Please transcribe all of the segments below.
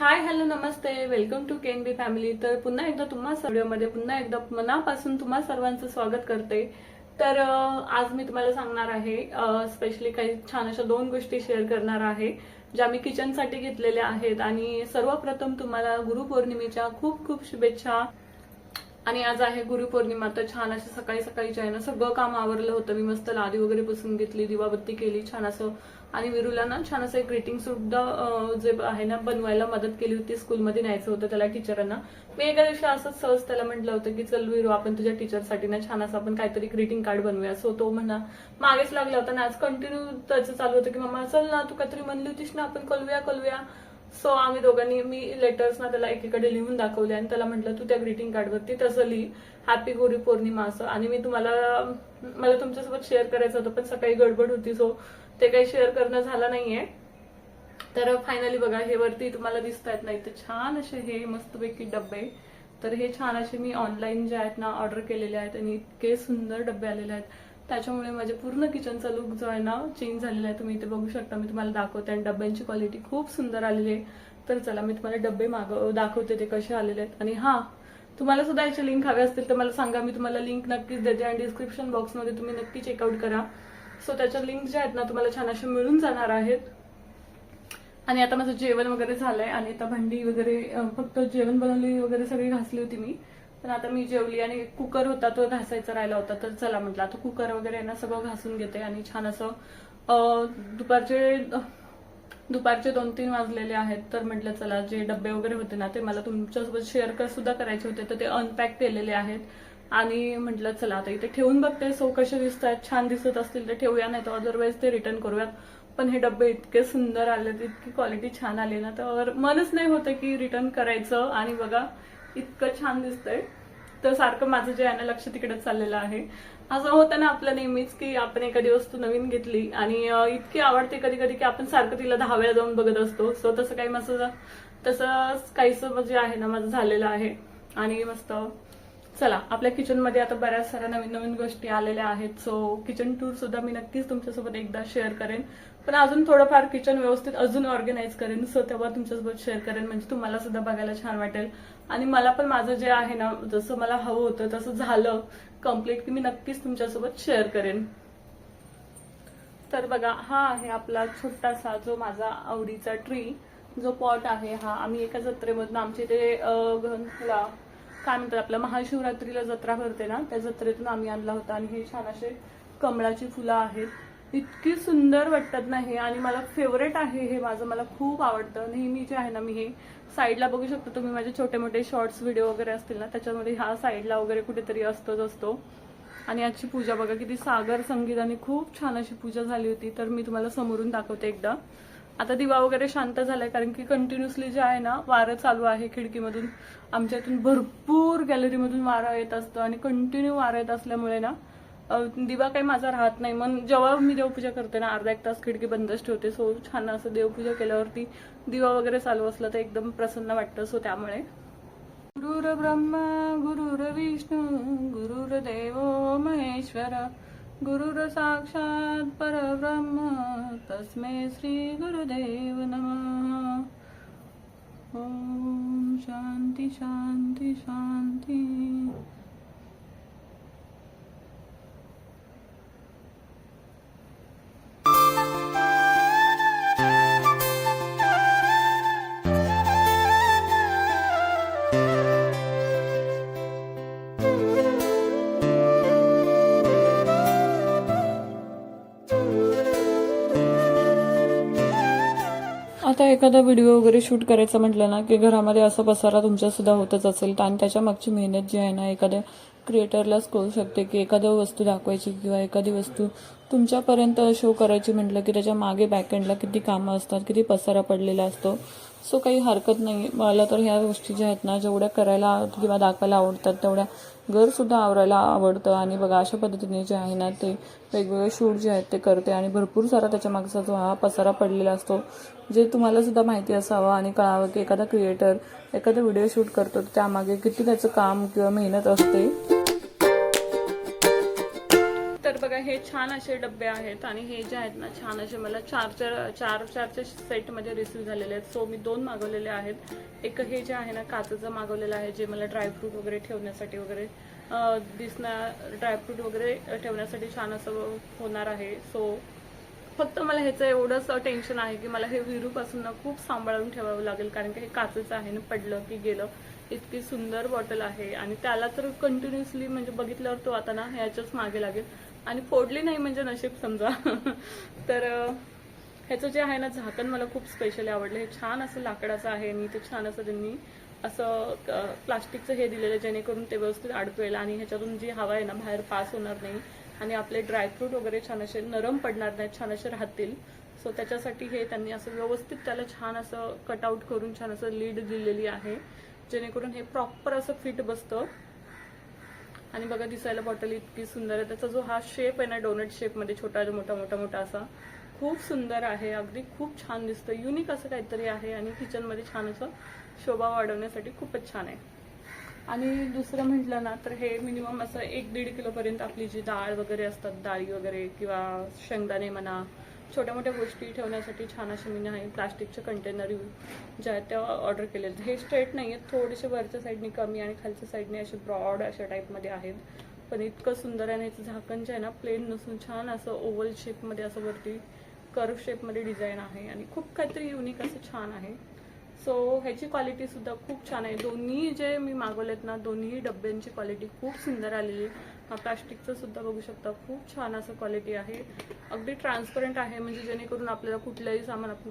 हाय hello नमस्ते, welcome to Ken B family. तर पुन्हा एकदा तुम्हा व्हिडिओमध्ये पुन्हा एकदा मनापासून तुम्हा सर्वांचं स्वागत करते. तर आज मी तुम्हाला सांगणार आहे, स्पेशली काही छान अशा 2 गोष्टी शेअर करणार आहे ज्या मी किचनसाठी घेतलेल्या आहेत. आणि सर्वप्रथम तुम्हाला गुरुपौर्णिमेच्या खूप खूप शुभेच्छा. आणि आज आहे गुरुपौर्णिमा, तर छान असं सकाळी सकाळी आहे ना सगळं काम आवरलं होतं. मी मस्त लादी वगैरे पुसून घेतली, दिवाबत्ती केली छान असं. आणि विरूला ना छान असं एक ग्रीटिंग सुद्धा जे आहे ना बनवायला मदत केली होती. स्कूलमध्ये न्यायचं होतं त्याला टीचरांना. मी एका दिवशी असंच सहज त्याला म्हटलं होतं की चल विरू, आपण तुझ्या टीचरसाठी ना छान असं आपण काहीतरी ग्रीटिंग कार्ड बनवूया. सो तो म्हणा मागेच लागला होता ना, आज कंटिन्यू त्याचं चालू होतं की मम्मा चल ना, तू काहीतरी म्हणली होतीस ना आपण कलव्या. सो आम्ही दोघांनी मी लेटर्स ना त्याला एकीकडे लिहून दाखवले आणि त्याला म्हटलं तू त्या ग्रीटिंग कार्डवरती तसं लिही हॅपी गुरुपौर्णिमा असं. आणि मी मला तुमच्यासोबत शेअर करायचं होतं पण सकाळी गडबड होती, सो ते काही शेअर करणं झालं नाहीये. तर फायनली बघा, हे वरती तुम्हाला दिसत आहेत नाही तर छान असे हे मस्तपैकी डब्बे. तर हे छान असे मी ऑनलाईन जे आहेत ना ऑर्डर केलेले आहेत आणि इतके सुंदर डब्बे आलेले आहेत. त्याच्यामुळे माझे पूर्ण किचनचा लुक जो आहे ना चेंज झालेला आहे. तुम्ही इथे बघू शकता, मी तुम्हाला दाखवते. आणि डब्यांची क्वालिटी खूप सुंदर आलेली आहे. तर चला मी तुम्हाला डब्बे दाखवते ते कसे आलेले आहेत. आणि हा, तुम्हाला सुद्धा याचे लिंक हवे असतील तर मला सांगा, मी तुम्हाला लिंक नक्कीच देते. आणि डिस्क्रिप्शन बॉक्समध्ये तुम्ही नक्की चेकआउट करा. सो त्याच्या लिंक ज्या आहेत ना तुम्हाला छान अशा मिळून जाणार आहेत. आणि आता माझं जेवण वगैरे झालंय आणि आता भांडी वगैरे फक्त जेवण बनवली वगैरे सगळी घासली होती मी. पण आता मी जेवली आणि कुकर होता तो घासायचा राहिला होता. तर चला म्हटलं आता कुकर वगैरे ना सगळं घासून घेते. आणि छान असं दुपारचे 2-3 वाजलेले आहेत. तर म्हटलं चला जे डब्बे वगैरे होते ना ते मला तुमच्यासोबत शेअर सुद्धा करायचे होते, तर ते अनपॅक केलेले आहेत. आणि म्हटलं चला आता इथे ठेवून बघते. सो कसे दिसत आहेत, छान दिसत असतील तर ठेवूया, नाही तर अदरवाईज ते रिटर्न करूयात. पण हे डब्बे इतके सुंदर आले, इतकी क्वालिटी छान आली ना, तर मनच नाही होतं की रिटर्न करायचं. आणि बघा इतकं छान दिसतंय. तर सारखं माझं जे आहे ना लक्ष तिकडेच चाललेलं आहे. असं होतं ना आपलं नेहमीच की आपण एखादी वस्तू नवीन घेतली आणि इतकी आवडते कधी कधी की आपण सारखं तिला 10 वेळा जाऊन बघत असतो. सो तसं काहीसं जे आहे ना माझं झालेलं आहे. आणि मस्त चला, आपल्या किचनमध्ये आता बऱ्याच साऱ्या नवीन नवीन गोष्टी आलेल्या आहेत. सो किचन टूर सुद्धा मी नक्कीच तुमच्यासोबत एकदा शेअर करेन. पण अजून थोडंफार किचन व्यवस्थित अजून ऑर्गनाईज करेन. सो तेव्हा तुमच्यासोबत शेअर करेन, म्हणजे तुम्हाला सुद्धा बघायला छान वाटेल. आणि मला पण माझं जे आहे ना जसं मला हवं होतं तसं झालं कम्प्लीट की मी नक्कीच तुमच्यासोबत शेअर करेन. तर बघा, हा आहे आपला छोटासा जो माझा आवडीचा ट्री, जो पॉट आहे. हा आम्ही एका जत्रेमधून आमच्या इथे काय म्हणतात आपल्या महाशिवरात्रीला जत्रा भरते ना, त्या जत्रेतून आम्ही आणला होता. आणि हे छान असे कमळाची फुलं आहेत, इतकी सुंदर वाटतात ना हे. आणि मला फेवरेट आहे हे माझं, मला खूप आवडतं. नेहमी जे आहे ना मी हे साईडला बघू शकतो तुम्ही, माझे छोटे मोठे शॉर्ट्स व्हिडिओ वगैरे असतील ना त्याच्यामध्ये हा साईडला वगैरे कुठेतरी असतो. आणि आजची पूजा बघा किती सागर संगीताने खूप छान अशी पूजा झाली होती. तर मी तुम्हाला समोरून दाखवते एकदा. आता दिवा वगैरे शांत झालाय कारण की कंटिन्युअसली जे आहे ना वारं चालू आहे खिडकीमधून. आमच्या इथून भरपूर गॅलरीमधून वारं येत असतं आणि कंटिन्यू वारं येत असल्यामुळे ना दिवा काही माझा राहत नाही. मग जेव्हा मी देवपूजा करते ना अर्धा 1 तास खिडकी बंदच ठेवते. सो छान असं देवपूजा केल्यावरती दिवा वगैरे चालू असला तर एकदम प्रसन्न वाटतं. सो त्यामुळे गुरुर ब्रह्मा गुरुर विष्णू गुरुर्देव महेश्वर गुरुर साक्षात परब्रह्म तस्मै श्री गुरुदेव नमः. ओम शांती शांती शांती. आता एखादा व्हिडिओ वगैरे शूट करायचा म्हटलं ना की घरामध्ये असा पसारा तुमच्या सुद्धा होतच असेल. आणि त्याच्या मागची मेहनत जी आहे ना एखाद्या क्रिएटरलाच कळू शकते की एखादी वस्तू दाखवायची किंवा एखादी वस्तू तुमच्यापर्यंत शो करायची म्हटलं की त्याच्या मागे बॅकएंडला किती कामं असतात, किती पसारा पडलेला असतो. सो काही हरकत नाही. मला तर ह्या गोष्टी ज्या आहेत ना जेवढ्या करायला किंवा दाखवायला आवडतात तेवढ्या घरसुद्धा आवरायला आवडतं. आणि बघा अशा पद्धतीने जे आहे ना ते वेगवेगळे शूट जे आहेत ते करते. आणि भरपूर सारा त्याच्या मागचा जो हा पसारा पडलेला असतो जे तुम्हाला सुद्धा माहिती असावं आणि कळावं की एखादा क्रिएटर एखादा व्हिडिओ शूट करतो त्यामागे किती त्याचं काम किंवा मेहनत असते. तर बघा हे छान असे डब्बे आहेत आणि हे जे आहेत ना छान असे मला चारच्या सेटमध्ये रिसीव्ह झालेले आहेत. सो मी 2 मागवलेले आहेत. एक हे जे आहे ना काचेचं मागवलेलं आहे, जे मला ड्रायफ्रूट वगैरे ठेवण्यासाठी वगैरे दिसणार, ड्रायफ्रूट वगैरे ठेवण्यासाठी छान असं होणार आहे. सो फक्त मला ह्याचं एवढंच टेन्शन आहे की मला हे विरूपासून ना खूप सांभाळून ठेवावं लागेल, कारण की हे काचेचं आहे ना, पडलं की गेलं. इतकी सुंदर बॉटल आहे आणि त्याला तर कंटिन्युअसली म्हणजे बघितल्यावर तो आता ना ह्याच्याच मागे लागेल आणि फोडली नाही म्हणजे नशीब समजा. तर ह्याचं जे आहे ना झाकण मला खूप स्पेशली आवडलं. हे छान असं लाकडाचं आहे आणि ते छान असं त्यांनी असं प्लास्टिकचं हे दिलेलं, जेणेकरून ते व्यवस्थित अडकवेल आणि ह्याच्यातून जी हवा आहे ना बाहेर पास होणार नाही आणि आपले ड्रायफ्रूट वगैरे छान असे नरम पडणार नाहीत, छान असे राहतील. सो त्याच्यासाठी हे त्यांनी असं व्यवस्थित त्याला छान असं कटआउट करून छान असं लीड दिलेली आहे, जेणेकरून हे प्रॉपर असं फिट बसतं. आणि बघा दिसायला बॉटल इतकी सुंदर आहे. त्याचा जो हा शेप आहे ना डोनट शेपमध्ये छोटा मोठा असा खूप सुंदर आहे. अगदी खूप छान दिसतं, युनिक असं काहीतरी आहे आणि किचनमध्ये छान असं शोभा वाढवण्यासाठी खूपच छान आहे. आणि दुसरं म्हटलं ना तर हे मिनिमम असं 1-1.5 किलोपर्यंत आपली जी डाळ वगैरे असतात, डाळी वगैरे किंवा शेंगदाणे म्हणा, छोट्या मोठ्या गोष्टी ठेवण्यासाठी छान असे मी नाही प्लास्टिकचे कंटेनर ज्या आहेत त्या ऑर्डर केलेले. हे स्ट्रेट नाही आहेत, थोडेसे वरच्या साईडने कमी आणि खालच्या साईडने असे ब्रॉड अशा टाईपमध्ये आहेत. पण इतकं सुंदर आहे. आणि याचं झाकण जे आहे ना प्लेन नसून छान असं ओव्हल शेपमध्ये असं वरती कर्व शेपमध्ये डिझाईन आहे आणि खूप काहीतरी युनिक असं छान आहे. सो ह्याची क्वालिटी सुद्धा खूप छान आहे. दोन्ही जे मी मागवलेत ना दोन्ही डब्यांची क्वालिटी खूप सुंदर आलेली. हा प्लास्टिकचं सुद्धा बघू शकता, खूप छान असं क्वालिटी आहे. अगदी ट्रान्सपरंट आहे, म्हणजे जेणेकरून आपल्याला कुठलंही सामान आपण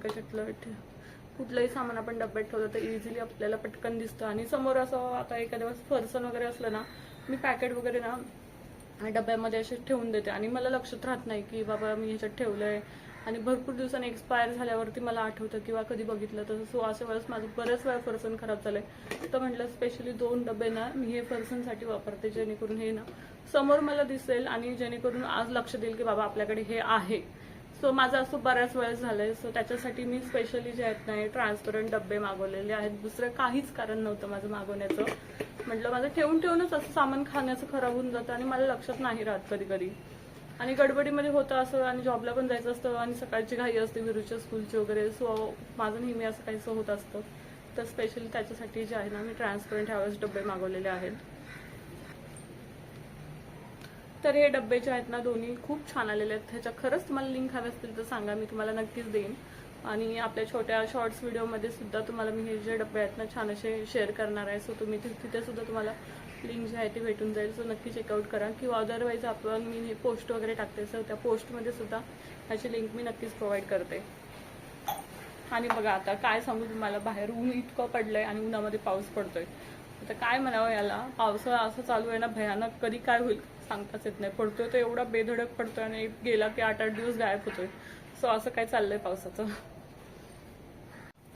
कुठलंही सामान आपण डब्यात ठेवलं तर इझिली आपल्याला पटकन दिसतं. आणि समोर असं आता एखाद्या वेळेस फरसन वगैरे असलं ना, मी पॅकेट वगैरे ना डब्यामध्ये असे ठेवून देते आणि मला लक्षात राहत नाही की बाबा मी ह्याच्यात ठेवलंय आणि भरपूर दिवसांनी एक्सपायर झाल्यावरती मला आठवतं किंवा कधी बघितलं तर. सो अशा वेळेस माझं बऱ्याच वेळा फरसन खराब झालंय. तर म्हटलं स्पेशली 2 डबे ना मी हे फरसनसाठी वापरते, जेणेकरून हे ना समोर मला दिसेल आणि जेणेकरून आज लक्ष देईल की बाबा आपल्याकडे हे आहे. सो माझं असं बऱ्याच वेळेस झालंय. सो त्याच्यासाठी मी स्पेशली जे आहेत ना हे ट्रान्सपरंट डबे मागवलेले आहेत. दुसरं काहीच कारण नव्हतं माझं मागवण्याचं. म्हटलं माझं ठेवूनच असं सामान खाण्याचं खराब होऊन जातं आणि मला लक्षात नाही राहत कधी कधी, आणि गडबडीमध्ये होतं असं, आणि जॉबला पण जायचं असतं आणि सकाळची घाई असते विरूच्या स्कूलची वगैरे. सो माझं नेहमी असं काहीसं होत असतं. तर स्पेशली त्याच्यासाठी जे आहे ना मी ट्रान्सपरंट ह्यावेळेस डबे मागवलेले आहेत. तर हे डब्बे जे आहेत ना दोन्ही खूप छान आलेले आहेत. ह्याच्या खरंच तुम्हाला लिंक हवे असतील तर सांगा, मी तुम्हाला नक्कीच देईन. आणि आपल्या छोट्या शॉर्ट्स व्हिडिओमध्ये सुद्धा तुम्हाला मी हे जे डब्बे आहेत ना छान असे शेअर करणार आहे. सो तुम्ही तिथे सुद्धा तुम्हाला लिंक जी आहे ती भेटून जाईल. सो नक्की चेकआउट करा, किंवा अदरवाईज आपण मी हे पोस्ट वगैरे टाकते, सो त्या पोस्टमध्ये सुद्धा ह्याची लिंक मी नक्कीच प्रोव्हाइड करते. आणि बघा आता काय सांगू तुम्हाला, बाहेर ऊन इतकं पडलंय आणि उन्हामध्ये पाऊस पडतोय. आता काय म्हणावं याला, पावसाळा असं चालू आहे ना भयानक, कधी काय होईल सांगताच येत नाही. पडतोय तर एवढा बेधडक पडतोय आणि गेला की 8-8 दिवस गायब होतोय. सो असं काय चाललंय पावसाचं.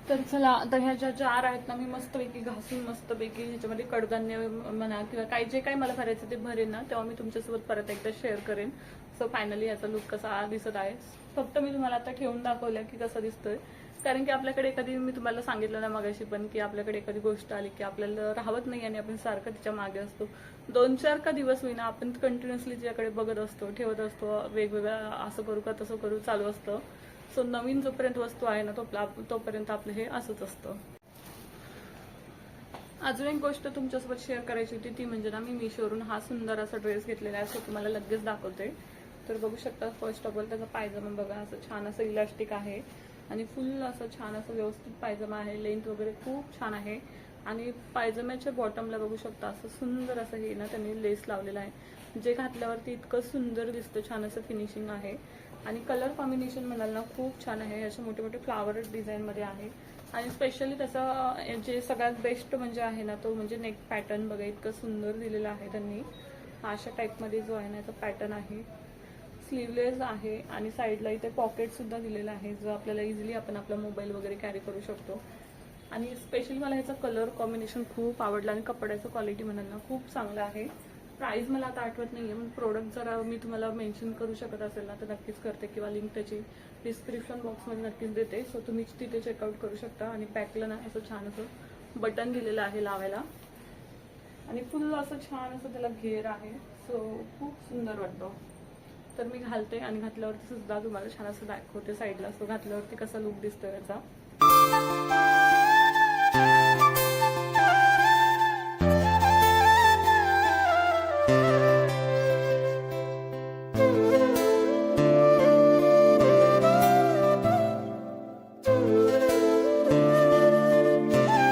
तर चला आता ह्या ज्या जार आहेत ना मी मस्तपैकी घासून मस्तपैकी ह्याच्यामध्ये कडधान्य म्हणा किंवा काही जे काही मला भरायचं ते भरेन ना, तेव्हा मी तुमच्यासोबत परत एकदा शेअर करेन. सो फायनली याचा लुक कसा दिसत आहे. फक्त मी तुम्हाला आता ठेवून दाखवलं की कसं दिसतोय, कारण की आपल्याकडे एखादी, मी तुम्हाला सांगितलं ना मगाशी पण, की आपल्याकडे एखादी गोष्ट आली की आपल्याला राहत नाही आणि आपण सारखं तिच्या मागे असतो. 2-4 का दिवस होईना आपण कंटिन्युअसली तिच्याकडे बघत असतो, ठेवत असतो, वेगवेगळं असं करू का तसं करू चालू असतं. सो नवीन जोपर्यंत वस्तू आहे ना तोपर्यंत आपलं हे असंच असतं. अजून एक गोष्ट तुमच्यासोबत शेअर करायची होती, ती म्हणजे ना मी मिशोवरून हा सुंदर असा ड्रेस घेतलेला आहे. सो तुम्हाला लगेच दाखवते. तर बघू शकता, फर्स्ट ऑफ ऑल त्याचा पायजमा बघा, असं छान असं इलास्टिक आहे आणि फुल असं छान असं व्यवस्थित पायजमा आहे. लेंथ वगैरे खूप छान आहे. आणि पायजम्याच्या बॉटमला बघू शकता असं सुंदर असं हे ना त्यांनी लेस लावलेलं आहे, जे घातल्यावरती इतकं सुंदर दिसतं. छान असं फिनिशिंग आहे आणि कलर कॉम्बिनेशन म्हणाल ना खूप छान आहे. असे मोठे मोठे फ्लावर डिझाईनमध्ये आहे. आणि स्पेशली त्याचा जे सगळ्यात बेस्ट म्हणजे आहे ना तो म्हणजे नेक पॅटर्न बघा, इतकं सुंदर दिलेलं आहे त्यांनी. अशा टाईपमध्ये जो आहे ना याचा पॅटर्न आहे. स्लीवलेस आहे आणि साईडला इथे पॉकेट सुद्धा दिलेला आहे, जो आपल्याला इझिली आपण आपला मोबाईल वगैरे कॅरी करू शकतो. आणि स्पेशली मला ह्याचा कलर कॉम्बिनेशन खूप आवडला आणि कपड्याचं क्वालिटी म्हणाल ना खूप चांगलं आहे. प्राइस मला आता आठवत नाहीये, पण प्रोडक्ट जरा मी तुम्हाला मेन्शन करू शकत असेल ना तर नक्कीच करते, किंवा लिंक त्याची डिस्क्रिप्शन बॉक्समध्ये नक्कीच देते. सो तुम्ही तिथे चेकआउट करू शकता. आणि बॅकला ना असं छान असं बटन दिलेलं आहे लावायला आणि फुल असं छान असं त्याला घेर आहे. सो खूप सुंदर वाटतं. तर मी घालते आणि घातल्यावरती सुद्धा तुम्हाला छान असं दाखवते साईडला, असं घातल्यावरती कसा लुक दिसतोय याचा.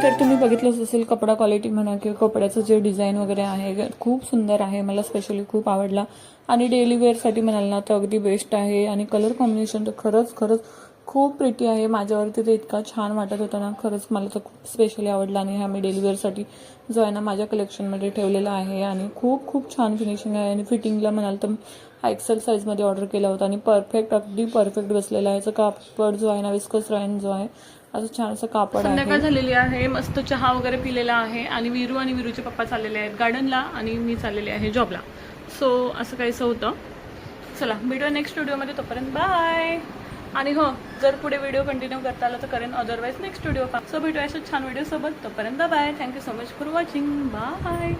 तर तुम्ही बघितलंच असेल कपडा क्वालिटी म्हणा किंवा कपड्याचं जे डिझाईन वगैरे आहे खूप सुंदर आहे. मला स्पेशली खूप आवडला आणि डेली वेअरसाठी म्हणाल ना तर अगदी बेस्ट आहे. आणि कलर कॉम्बिनेशन तर खरंच खूप प्रिटी आहे. माझ्यावरती ते इतका छान वाटत होता ना, खरंच मला तर खूप स्पेशली आवडला. आणि हा मी डेली वेअरसाठी जो आहे ना माझ्या कलेक्शनमध्ये ठेवलेला आहे. आणि खूप छान फिनिशिंग आहे. आणि फिटिंगला म्हणाल तर हा एक्सेल साईजमध्ये ऑर्डर केला होता आणि अगदी परफेक्ट बसलेला आहे. याचा कापड जो आहे ना विस्कस रायन जो आहे असं छान असं कापड आहे. संध्याकाळ झालेली आहे, मस्त चहा वगैरे पिलेला आहे आणि विरूचे पप्पा चाललेले आहेत गार्डनला आणि मी चाललेले आहे जॉबला. सो असं काहीसं होतं. चला भेटूया नेक्स्ट व्हिडिओमध्ये, तोपर्यंत बाय. आणि हो, जर पुढे व्हिडिओ कंटिन्यू करता आला तर करेन, अदरवाईज नेक्स्ट व्हिडिओ पहा. सो भेटूया अशा छान व्हिडिओ सोबत, तोपर्यंत bye. Thank you so much for watching. Bye.